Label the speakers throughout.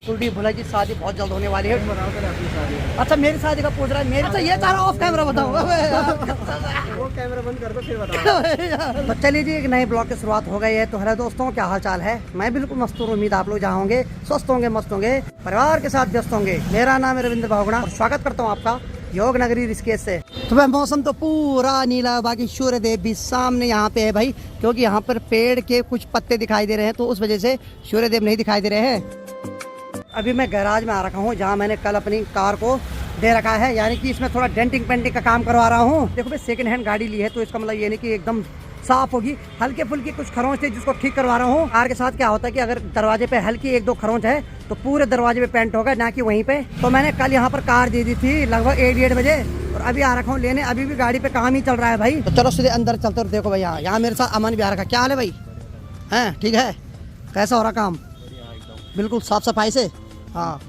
Speaker 1: कुलदीप भुला की शादी बहुत जल्द होने वाली है। अच्छा मेरी शादी का पूछ रहा है, मेरी तो ये चाह रहा ऑफ कैमरा बताऊंगा।
Speaker 2: वो कैमरा बंद कर दो फिर बताओ।
Speaker 1: तो चलिए जी, एक नए ब्लॉग की शुरुआत हो गई है। तो हेलो दोस्तों, क्या हाल चाल है? मैं बिल्कुल मस्त हूँ, उम्मीद आप लोग जहाँ होंगे स्वस्थ होंगे, मस्त होंगे, परिवार के साथ व्यस्त होंगे। मेरा नाम है रविंद्र भावगुणा और स्वागत करता हूँ आपका योग नगरी ऋषिकेश से। तो भाई मौसम तो पूरा नीला, बाकी सूर्य देव भी सामने यहाँ पे है भाई, क्योंकि यहाँ पर पेड़ के कुछ पत्ते दिखाई दे रहे हैं, तो उस वजह से सूर्य देव नहीं दिखाई दे रहे हैं। अभी मैं गैराज में आ रखा हूँ, जहाँ मैंने कल अपनी कार को दे रखा है, यानी कि इसमें थोड़ा डेंटिंग पेंटिंग का काम करवा रहा हूँ। देखो भाई, सेकंड हैंड गाड़ी ली है, तो इसका मतलब ये नहीं कि एकदम साफ होगी। हल्के फुल्के कुछ खरोंच थे जिसको ठीक करवा रहा हूँ। कार के साथ क्या होता है कि अगर दरवाजे पे हल्की एक दो खरोंच है तो पूरे दरवाजे पे पेंट होगा, ना कि वहीं पे। तो मैंने कल यहाँ पर कार दे दी थी लगभग 1-1:30 बजे, और अभी आ रखा हूँ लेने। अभी भी गाड़ी पे काम ही चल रहा है भाई। तो चलो सीधे अंदर चलते। और देखो भाई, यहाँ मेरे साथ अमन भी आ रखा। क्या हाल है भाई? हैं ठीक है? कैसा हो रहा काम? बिल्कुल साफ सफाई से। हाँ,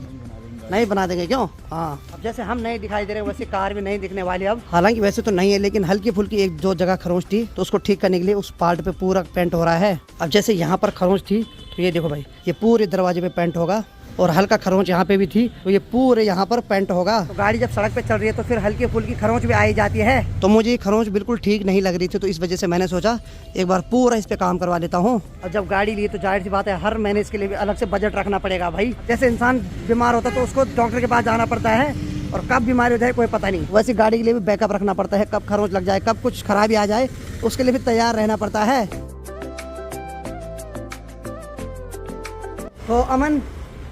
Speaker 1: नहीं बना देंगे क्यों? हाँ, अब जैसे हम नहीं दिखाई दे रहे वैसे कार भी नहीं दिखने वाली अब। हालांकि वैसे तो नहीं है, लेकिन हल्की फुल्की एक दो जगह खरोंच थी, तो उसको ठीक करने के लिए उस पार्ट पे पूरा पेंट हो रहा है। अब जैसे यहाँ पर खरोंच थी, तो ये देखो भाई, ये पूरे दरवाजे पे पेंट होगा, और हल्का खरोंच यहाँ पे भी थी, तो ये पूरे यहाँ पर पेंट होगा। तो गाड़ी जब सड़क पे चल रही है तो फिर हल्की फुल्की खरोंच भी आई जाती है। तो मुझे खरोंच बिल्कुल ठीक नहीं लग रही थी, तो इस वजह से मैंने सोचा एक बार पूरा इस पे काम करवा लेता हूँ। और जब गाड़ी ली तो जाहिर सी बात है, हर महीने इसके लिए भी अलग से बजट रखना पड़ेगा भाई। जैसे इंसान बीमार होता है तो उसको डॉक्टर के पास जाना पड़ता है, और कब बीमारी हो जाए कोई पता नहीं। वैसे गाड़ी के लिए भी बैकअप रखना पड़ता है, कब खरोंच लग जाए, कब कुछ खराबी आ जाए, उसके लिए भी तैयार रहना पड़ता है। तो अमन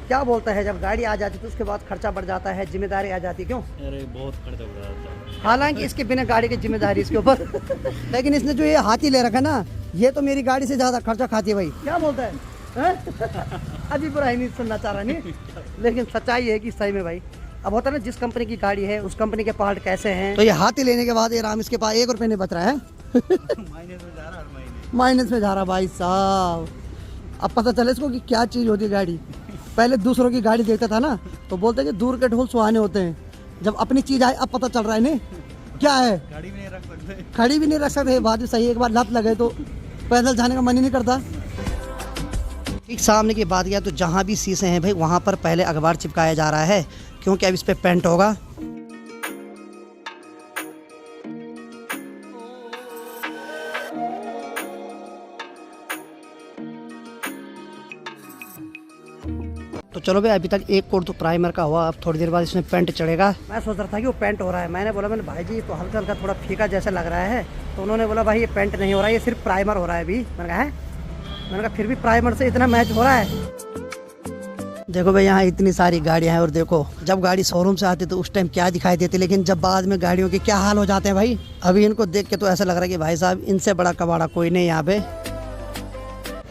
Speaker 1: क्या बोलता है, जब गाड़ी आ जाती तो उसके बाद खर्चा बढ़ जाता है, जिम्मेदारी आ जाती है, क्यों?
Speaker 2: अरे बहुत खर्चा बढ़ जाता है।
Speaker 1: हालांकि इसके बिना गाड़ी की जिम्मेदारी इसके ऊपर। लेकिन इसने जो ये हाथी ले रखा ना, ये तो मेरी गाड़ी से ज्यादा खर्चा खाती है भाई। क्या बोलता है? अभी बुराई नहीं सुनना चाह रहा नहीं, लेकिन सच्चाई है कि सही में भाई, अब होता है ना, जिस कंपनी की गाड़ी है उस कंपनी के पार्ट कैसे हैं। तो ये हाथी लेने के बाद ये राम इसके पास 1 रुपये नहीं बच रहा है।
Speaker 2: माइनस में जा रहा, हर महीने
Speaker 1: माइनस में जा रहा भाई साहब। अब पता चले इसको कि क्या चीज होती है गाड़ी। पहले दूसरों की गाड़ी देखता था ना, तो बोलते कि दूर के ढोल सुहाने होते हैं। जब अपनी चीज आए अब पता चल रहा है नहीं क्या है।
Speaker 2: गाड़ी भी नहीं रख सकते,
Speaker 1: खड़ी भी नहीं रख सकते। बात भी सही है, एक बार लत लगे तो पैदल जाने का मन ही नहीं करता। ठीक सामने की बात किया तो जहाँ भी शीशे हैं भाई, वहाँ पर पहले अखबार चिपकाया जा रहा है, क्योंकि अब इस पे पेंट होगा। तो चलो भाई, अभी तक एक कोट तो प्राइमर का हुआ, अब थोड़ी देर बाद इसमें पेंट चढ़ेगा। मैं सोच रहा था कि वो पेंट हो रहा है। मैंने बोला, मैंने भाई जी तो हल्का हल्का थोड़ा फीका जैसा लग रहा है, तो उन्होंने बोला भाई ये पेंट नहीं हो रहा है, ये सिर्फ प्राइमर हो रहा है अभी। मैंने कहा है? मैंने कहा फिर भी प्राइमर से इतना मैच हो रहा है? देखो भाई, यहाँ इतनी सारी गाड़ियाँ हैं, और देखो जब गाड़ी शोरूम से आती तो उस टाइम क्या दिखाई देती, लेकिन जब बाद में गाड़ियों के क्या हाल हो जाते हैं भाई। अभी इनको देख के तो ऐसा लग रहा है कि भाई साहब इनसे बड़ा कबाड़ा कोई नहीं यहाँ पे।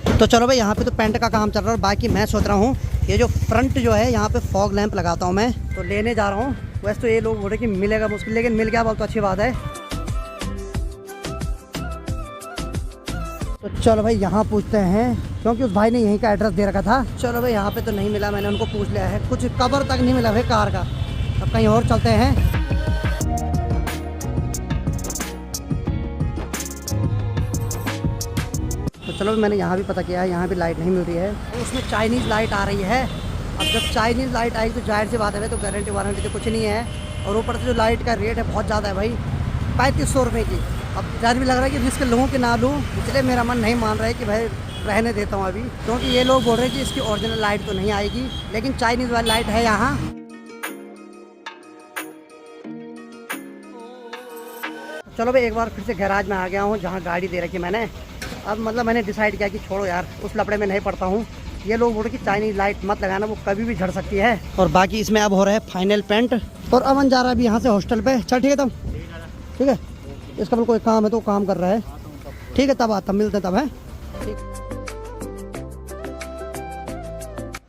Speaker 1: तो चलो भाई, यहाँ पे तो पेंट का काम चल रहा है, और बाकी मैं सोच रहा हूँ ये जो फ्रंट जो है यहाँ पे फॉग लैंप लगाता हूँ मैं, तो लेने जा रहा हूँ। वैसे तो ये लोग बोल रहे कि मिलेगा मुश्किल, लेकिन मिल गया बहुत तो अच्छी बात है। तो चलो भाई यहाँ पूछते हैं, क्योंकि उस भाई ने यहीं का एड्रेस दे रखा था। चलो भाई, यहाँ पे तो नहीं मिला, मैंने उनको पूछ लिया है, कुछ कवर तक नहीं मिला भाई कार का। अब कहीं और चलते हैं। तो चलो, मैंने यहाँ भी पता किया है, यहाँ भी लाइट नहीं मिल रही है। तो उसमें चाइनीज़ लाइट आ रही है। अब जब चाइनीज़ लाइट आएगी तो जाहिर सी बात है, तो गारंटी वारंटी तो कुछ नहीं है, और ऊपर से जो लाइट का रेट है बहुत ज़्यादा है भाई, 3500 रुपये की। अब डर भी लग रहा है कि रिस्क लूँ कि ना लूँ, इसलिए मेरा मन नहीं मान रहा है कि भाई रहने देता हूँ अभी, क्योंकि ये लोग बोल रहे हैं कि इसकी ओरिजिनल लाइट तो नहीं आएगी, लेकिन चाइनीज़ वाली लाइट है यहाँ। चलो भाई, एक बार फिर से गैराज में आ गया हूँ, जहाँ गाड़ी दे रखी मैंने। अब मतलब मैंने डिसाइड किया कि छोड़ो यार, उस लपड़े में नहीं पड़ता हूँ। ये लोग बोल रहे कि चाइनीज़ लाइट मत लगाना, वो कभी भी झड़ सकती है। और बाकी इसमें अब हो रहा है फाइनल पेंट, और अमन जा रहा है अभी यहाँ से हॉस्टल पे। चल ठीक है तब, ठीक है, इसका बिल्कुल कोई काम है तो काम कर रहा है। ठीक है, तब मिलते हैं तब, है ठीक।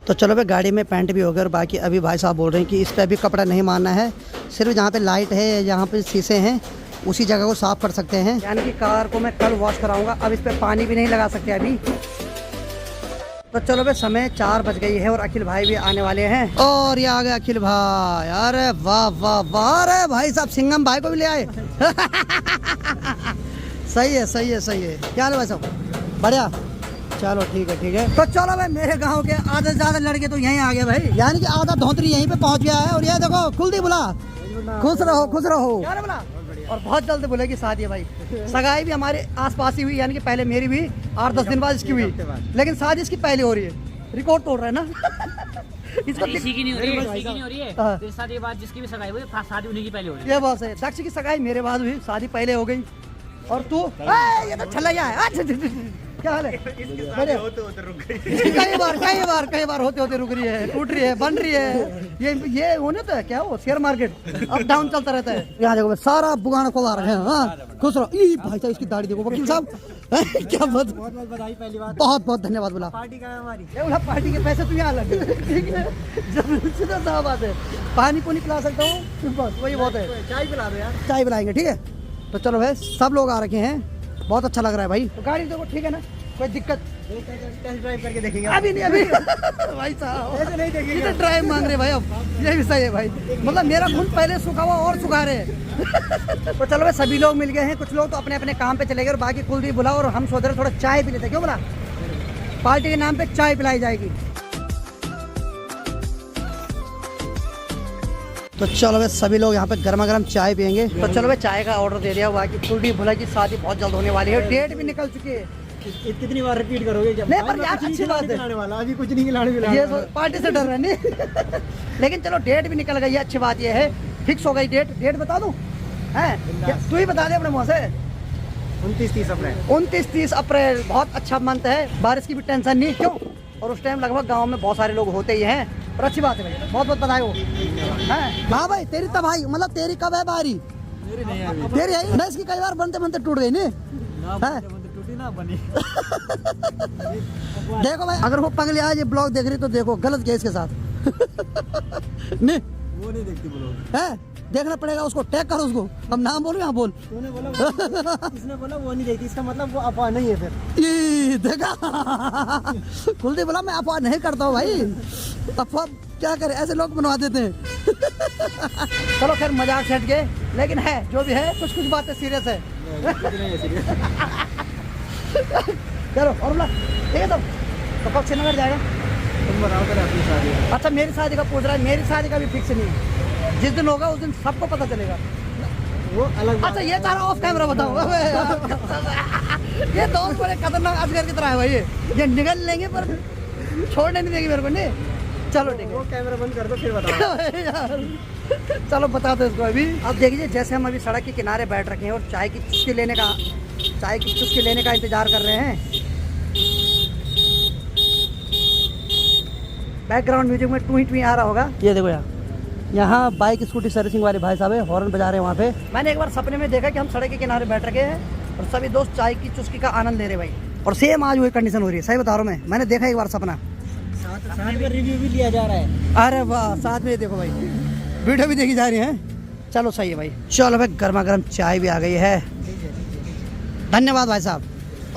Speaker 1: तो चलो भाई, गाड़ी में पेंट भी हो गया, और बाकी अभी भाई साहब बोल रहे हैं कि इस पर अभी कपड़ा नहीं मारना है, सिर्फ जहाँ पे लाइट है, जहाँ पे शीशे हैं, उसी जगह को साफ कर सकते हैं। यानी कि कार को मैं कल वॉश कराऊंगा, अब इस पे पानी भी नहीं लगा सकते अभी। तो चलो भाई, समय 4 बज गई है, और अखिल भाई भी आने वाले हैं। और ये आ गए अखिल भाई। अरे वाह वाह वाह, अरे भाई साहब सिंघम भाई को भी ले आए। सही है सही है सही है। क्या हाल है भाई साहब? बढ़िया। चलो ठीक है। तो चलो भाई, मेरे गांव के आधे से ज्यादा लड़के तो यहीं आ गए भाई, यानी कि आधा धोतरी यहीं पे पहुंच गया है। और ये देखो कुलदीप बोला खुश रहो क्या रे बोला। और बहुत जल्द बोलेगी शादी है भाई। सगाई भी हमारे आसपास ही हुई, यानी कि पहले मेरी भी 8-10 दिन बाद इसकी हुई, लेकिन शादी इसकी पहले हो रही है। रिकॉर्ड तोड़ रहा है ना। इसको
Speaker 3: इसी की नहीं हो रही है, इसी की नहीं हो रही है।
Speaker 1: हाँ।
Speaker 3: फिर शादी के बाद जिसकी भी सगाई हुई शादी उन्हीं की पहले हो रही है।
Speaker 1: ये बात है, दक्ष की सगाई मेरे बाद हुई, शादी पहले हो गई। और तू ये तो छलैया है। क्या हाल है? कई बार होते रुक रही है, टूट रही है, बन रही है। ये होने तो है क्या, वो शेयर मार्केट अप डाउन चलता रहता है। यहाँ देखो सारा बुगाना को आ रहे हैं। हाँ खुश रहो। ई भाई साहब इसकी दाढ़ी देखो वकील साहब। क्या बहुत
Speaker 2: बधाई पहली बार।
Speaker 1: बहुत धन्यवाद बोला।
Speaker 2: पार्टी का है हमारी।
Speaker 1: ये बोला पार्टी के पैसे तू यहाँ लगे, ठीक है। जब सीधा सा बात है, पानी पुनी पिला सकता हूँ बस, वही बहुत है।
Speaker 2: चाय पिला दो यार।
Speaker 1: चाय पिलाएंगे, ठीक है। तो चलो भाई, सब लोग आ रखे हैं, बहुत अच्छा लग रहा है भाई। तो गाड़ी देखो, ठीक है ना, कोई दिक्कत?
Speaker 2: टेस्ट ड्राइव करके देखेंगे।
Speaker 1: अभी नहीं भाई साहब
Speaker 2: ऐसे नहीं देखेंगे।
Speaker 1: ये तो ड्राइव मांग रहे भाई। अब ये भी सही है भाई, मतलब मेरा खून पहले सूखा हुआ और सुखा रहे हैं। तो चलो भाई, सभी लोग मिल गए हैं। कुछ लोग तो अपने अपने काम पे चले गए और बाकी कुलदीप बुला, और हम सोच रहे थोड़ा चाय पी लेते हैं। क्यों बोला? पार्टी के नाम पे चाय पिलाई जाएगी। तो चलो भाई, सभी लोग यहाँ पे गर्मा गर्म चाय पियेंगे। तो चलो भाई, चाय का ऑर्डर दे दिया। बाकी कुलदीप भुला की शादी बहुत जल्द होने वाली है, डेट भी निकल चुकी है।
Speaker 2: कितनी बार रिपीट करोगे? जब
Speaker 1: नहीं, पर यार अच्छी बात है।
Speaker 2: अभी कुछ नहीं खिलाने
Speaker 1: ये पार्टी से डर रहे नहीं। लेकिन चलो, डेट भी निकल गई है, अच्छी बात ये है। फिक्स हो गई डेट बता दूं? हैं तू ही बता दे अपने मुँह से।
Speaker 2: 29-30 अप्रैल।
Speaker 1: 29-30 अप्रैल बहुत अच्छा मंथ है, बारिश की भी टेंशन नहीं। क्यों? और उस टाइम लगभग गांव में बहुत सारे लोग होते ही हैं, पर अच्छी बात है भाई, बहुत बहुत बधाई हो। हाँ भाई, तेरी तब भाई, मतलब तेरी कब है बारी? तेरी है ना, इसकी कई बार बनते बनते टूट गई नहीं।
Speaker 2: टूटी ना बनी।
Speaker 1: देखो भाई, अगर वो पगली आज ये ब्लॉग देख रही तो देखो गलत किया इसके साथ। नहीं
Speaker 2: वो नहीं देखती ब्लॉग।
Speaker 1: है, देखना पड़ेगा उसको, टैग करो उसको। अब नाम बोलो, यहाँ बोल।
Speaker 2: तूने बोला इसने बोला वो नहीं देखती, इसका मतलब वो अफवाह नहीं है फिर।
Speaker 1: ये देखा, कुलदीप बोला मैं अफवाह नहीं करता हूँ भाई। अफवाह क्या करे, ऐसे लोग बनवा देते हैं। चलो खैर, मजाक छट गए, लेकिन है जो भी है, कुछ बातें सीरियस है। चलो और बोला, ठीक है। तो कब श्रीनगर जाएगा?
Speaker 2: तुम बताओ फिर अपनी शादी।
Speaker 1: अच्छा, मेरी शादी का पूछ रहा है। मेरी शादी का भी फिक्स नहीं है, जिस दिन होगा उस दिन सबको पता चलेगा।
Speaker 2: वो अलग।
Speaker 1: अच्छा, ये सारा ऑफ कैमरा बताओ। ये दोस्त बड़े खतरनाक अजगर की तरह है भाई। ये निकल लेंगे पर छोड़ने नहीं देंगे मेरे को। नहीं चलो ठीक है,
Speaker 2: वो कैमरा बंद कर दो फिर बताओ।
Speaker 1: यार चलो बता दो इसको। अभी अब देखिए, जैसे हम अभी सड़क के किनारे बैठ रखे हैं और चाय की चुस्की लेने का इंतजार कर रहे हैं। बैकग्राउंड म्यूजिक में टूई टूई आ रहा होगा। ये देखो यहाँ बाइक स्कूटी सर्विसिंग वाले भाई साहब है, हॉर्न बजा रहे हैं वहाँ पे। मैंने एक बार सपने में देखा कि हम सड़क के किनारे बैठ रखे हैं और सभी दोस्त चाय की चुस्की का आनंद ले रहे भाई। और सेम आज वही कंडीशन हो रही है, सही बता रहा हूँ मैंने देखा एक बार सपना।
Speaker 2: साथ में रिव्यू भी लिया जा रहा है।
Speaker 1: अरे वाह, साथ में देखो भाई, वीडियो भी देखी जा रही है। चलो सही है भाई। चलो भाई, गर्मा गर्म चाय भी आ गई है। धन्यवाद भाई साहब।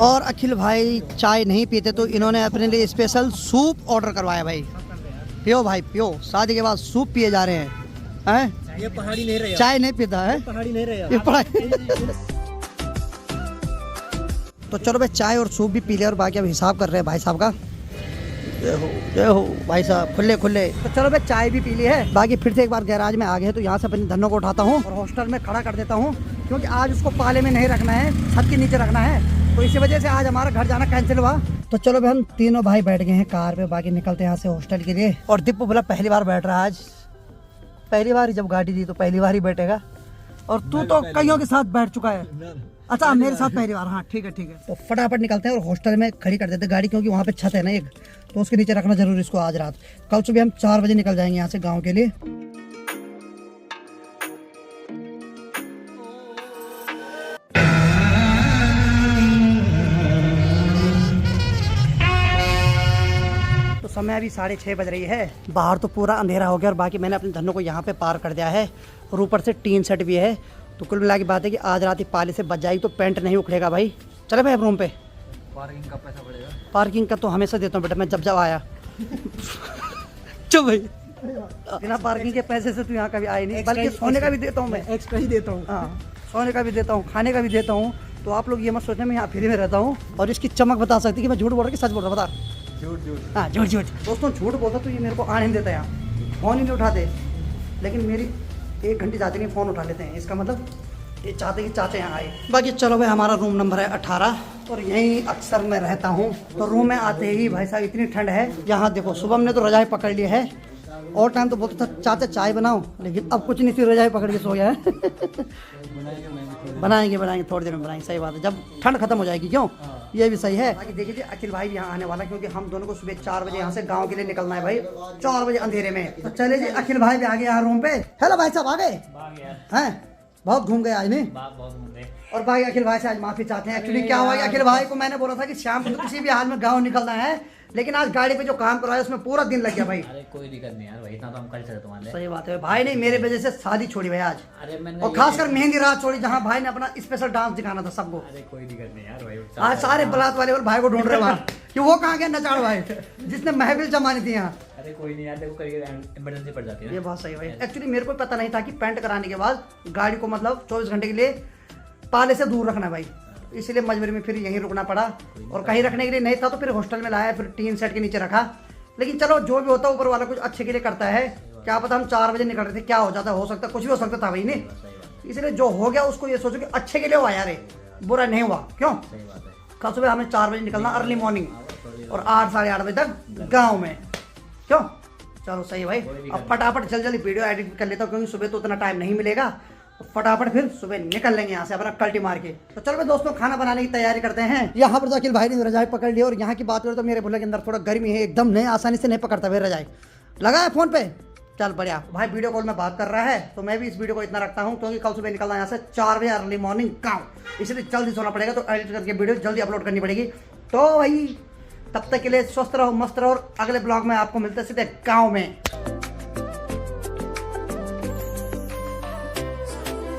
Speaker 1: और अखिल भाई चाय नहीं पीते तो इन्होंने अपने लिए स्पेशल सूप ऑर्डर करवाया भाई। पियो भाई पियो, शादी के बाद सूप पिए जा रहे हैं।
Speaker 2: ये पहाड़ी नहीं रहे,
Speaker 1: चाय नहीं पीता है,
Speaker 2: पहाड़ी नहीं रहे।
Speaker 1: ये पढ़ाई। तो चलो भाई, चाय और सूप भी पी ले और बाकी अब हिसाब कर रहे हैं भाई साहब का। जय हो भाई साहब, खुले खुले। तो चलो भाई, चाय भी पी ली है। बाकी फिर से एक बार गैराज में आ गए तो यहाँ से अपने धनों को उठाता हूँ और हॉस्टल में खड़ा कर देता हूँ, क्योंकि आज उसको पाले में नहीं रखना है, छत के नीचे रखना है। तो इसी वजह से आज हमारा घर जाना कैंसिल हुआ। तो चलो भाई, हम तीनों भाई बैठ गए हैं कार पे, बाकी निकलते हैं यहाँ से हॉस्टल के लिए। और दीपू बोला पहली बार बैठ रहा है आज, पहली बार ही जब गाड़ी दी तो पहली बार ही बैठेगा। और तू तो कईयों के साथ बैठ चुका है। अच्छा, मेरे साथ पहली बार। हाँ ठीक है। तो फटाफट निकलते हैं और हॉस्टल में खड़ी कर देते हैं गाड़ी, क्योंकि वहाँ पे छत है ना एक, तो उसके नीचे रखना जरूरी इसको आज रात। कल सुबह हम 4 बजे निकल जाएंगे यहाँ से गाँव के लिए। तो समय अभी 6:30 बज रही है। बाहर तो पूरा अंधेरा हो गया और बाकी मैंने अपने धनों को यहाँ पे पार कर दिया है और ऊपर से टीन सेट भी है। तो कुल मिला की बात है कि आज रात ही पाले से बच जाएगी तो पेंट नहीं उखड़ेगा भाई। चले भाई अब रूम पे।
Speaker 2: पार्किंग का पैसा पड़ेगा?
Speaker 1: पार्किंग का तो हमेशा देता हूँ बेटा, मैं जब आया। चल भाई, बिना पार्किंग के पैसे से तू यहाँ कभी आए नहीं, बल्कि सोने का भी देता हूँ मैं।
Speaker 2: एक्स्ट्रा ही देता हूँ।
Speaker 1: हाँ, सोने का भी देता हूँ, खाने का भी देता हूँ, तो आप लोग ये मत सोचना मैं यहाँ फ्री में रहता हूँ और इसकी चमक बता सकती कि मैं झूठ बोल रहा कि सच बोल रहा, बता।
Speaker 2: झूठ।
Speaker 1: हाँ झूठ झूठ दोस्तों, झूठ बोलता तो ये मेरे को आने नहीं देता यहाँ, फ़ोन ही नहीं उठाते। लेकिन मेरी 1 घंटे जाते नहीं फ़ोन उठा लेते हैं, इसका मतलब ये चाहते कि चाचे यहाँ आए। बाकी चलो भाई, हमारा रूम नंबर है 18 और यहीं अक्सर मैं रहता हूँ। तो रूम में आते ही भाई साहब इतनी ठंड है यहाँ, देखो सुबह हमने तो रजाई पकड़ ली है और टाइम तो बोलता था चाचा चाय बनाओ, लेकिन अब कुछ नहीं थी, रजाई पकड़ के सो गया है। बनाएंगे थोड़ी देर में बनाएंगे, सही बात है, जब ठंड खत्म हो जाएगी। क्यों, ये भी सही है। बाकी देखिए अखिल भाई भी यहाँ आने वाला, क्योंकि हम दोनों को सुबह 4 बजे यहाँ से गांव के लिए निकलना है भाई, 4 बजे अंधेरे में। तो चले जी, अखिल भाई भी आ गए यहाँ रूम पे। हेलो भाई साहब, आ गए हैं? बहुत घूम गए आज नहीं? और भाई अखिल भाई से आज माफी चाहते हैं। एक्चुअली क्या हुआ, अखिल भाई को मैंने बोला था कि शाम को तो किसी भी हाल में गाँव निकलना है, लेकिन आज गाड़ी पे जो काम करवाया उसमें पूरा दिन लग गया भाई।
Speaker 3: अरे कोई दिक्कत नहीं यार भाई, इतना तो हम कर सकते तुम्हारे।
Speaker 1: सही बात है भाई, नहीं मेरे वजह से शादी छोड़ी भाई आज,
Speaker 3: अरे मैंने
Speaker 1: और खासकर मेहंदी रात छोड़ी, जहाँ भाई ने अपना स्पेशल डांस दिखाना था सबको।
Speaker 3: अरे कोई दिक्कत नहीं यार भाई,
Speaker 1: आज सारे बरात वाले और भाई को ढूंढ रहे वहाँ कि वो कहाँ गया नचाड़ भाई जिसने महफिल जमानी थी यहाँ।
Speaker 3: अरे कोई नहीं यार, देखो कभी इमरजेंसी पड़ जाती है।
Speaker 1: ये बात सही भाई। एक्चुअली मेरे को पता नहीं था कि पेंट कराने के बाद गाड़ी को मतलब 24 घंटे के लिए पाले से दूर रखना भाई, इसलिए मजबूरी में फिर यहीं रुकना पड़ा। और कहीं रखने के लिए नहीं था तो फिर हॉस्टल में लाया, फिर टीन सेट के नीचे रखा। लेकिन चलो जो भी होता है ऊपर वाला कुछ अच्छे के लिए करता है। क्या पता हम 4 बजे निकल रहे थे, क्या हो जाता, हो सकता कुछ भी हो सकता था भाई नहीं, इसलिए जो हो गया उसको ये सोचो कि अच्छे के लिए हुआ यार, बुरा नहीं हुआ। क्यों, कल सुबह हमें 4 बजे निकलना अर्ली मॉर्निंग और 8 साढ़े 8 बजे तक गाँव में। क्यों, चलो सही भाई। अब फटाफट जल्दी वीडियो एडिट कर लेता हूँ, क्योंकि सुबह तो उतना टाइम नहीं मिलेगा। फटाफट फिर सुबह निकल लेंगे यहाँ से अपना कल्टी मार के। तो चलो भाई दोस्तों, खाना बनाने की तैयारी करते हैं। यहाँ पर तो अखिल भाई ने रजाई पकड़ ली, और यहाँ की बात करें तो मेरे भुल्ले के अंदर थोड़ा गर्मी है, एकदम नहीं आसानी से नहीं पकड़ता भाई रजाई। लगा है फोन पे, चल बढ़िया भाई। वीडियो कॉल में बात कर रहा है तो मैं भी इस वीडियो को इतना रखता हूँ, क्योंकि कल सुबह निकलना यहाँ से 4 बजे अर्ली मॉर्निंग गाँव, इसलिए जल्दी सोना पड़ेगा। तो एडिट करके वीडियो जल्दी अपलोड करनी पड़ेगी। तो भाई तब तक के लिए स्वस्थ रहो, मस्त रहो, और अगले ब्लॉग में आपको मिलते सीधे गाँव में।